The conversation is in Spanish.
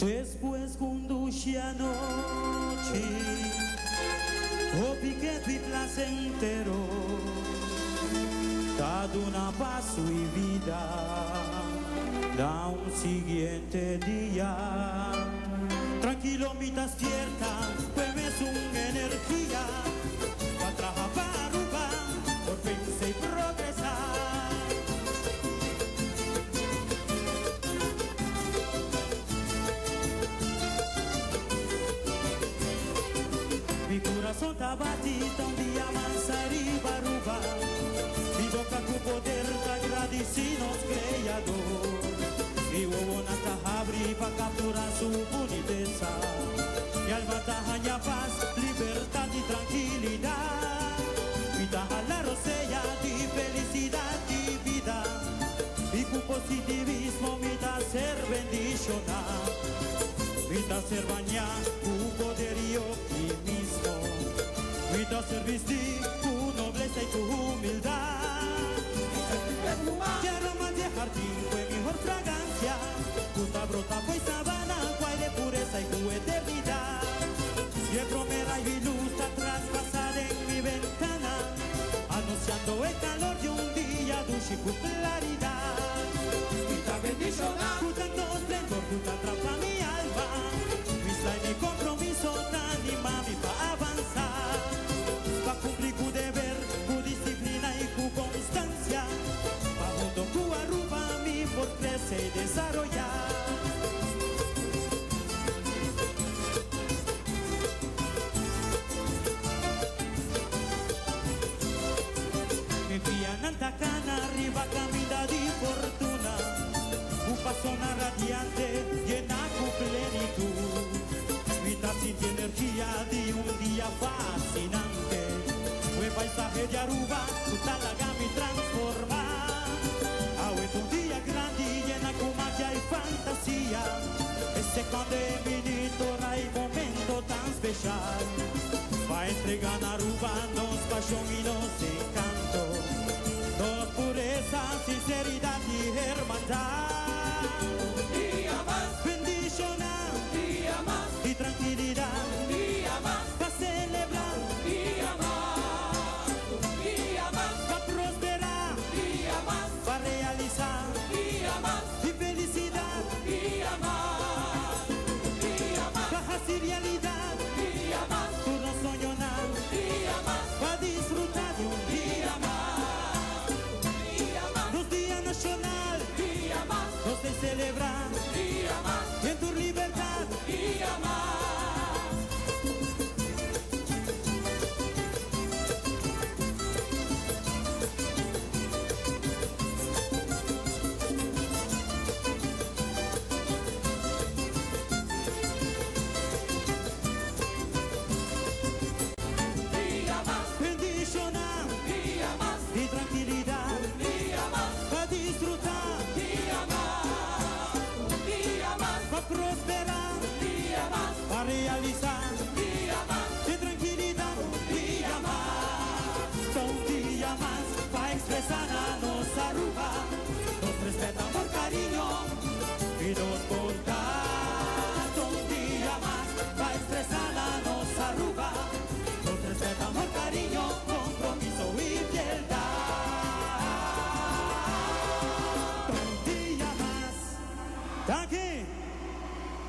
Después conduce anoche, oh piquete y placentero, dado una paso y vida, da un siguiente día. Tranquilo, mi despierta, pues una energía, para trabajar, por pensar y progresar. Mi corazón está batida un día más arriba, arriba. Mi boca con poder de agradecidos creador. Mi huevo nata abre para capturar su boniteza. Mi alma taja paz, libertad y tranquilidad. Mi taja la rosella de felicidad y vida. Y con positivismo me da ser bendicionar. Me da ser bañar con poder y optimismo. Me da ser vestir con nobleza y con humildad. Quiero más de jardín fue mejor fragancia. Puta brota fue sabana, guay de pureza y con eternidad. Siempre me rayo y luz traspasada en mi ventana, anunciando el calor de un día dulce y con claridad. Puta bendicional, puta esplendor, puta atrapa mi alma. Mi compromiso te anima a mí para avanzar, para cumplir con deber, con disciplina y con constancia, para junto con Aruba a mí por crecer y desarrollar. Me envían alta cana, arriba camina de fortuna, un persona radiante, llena con plenitud. Sinti energía de un día fascinante. Fue paisaje de Aruba, Utalaga me transforma. Ahora es un día grande y llena con magia y fantasía. Ese minuto hay momento tan especial. Va a entregar a Aruba nos pasión y nos encanto. Nos pureza, sinceridad y hermandad. Día más, bendicional, día más, y tranquilidad, día más, para celebrar, día más, para prosperar, día más, para realizar, día más, y felicidad, día más, para hacer realidad, día más, tú no sueño nada, día más, para disfrutar de un día más, los días nacional, día más, los de celebrar, día más, en tu libertad, día más. bendicionar, Día más, y tranquilidad, día más, para disfrutar, día más, para prosperar, día más, para realizar, día más, y tranquilidad, día más. un día más, para expresar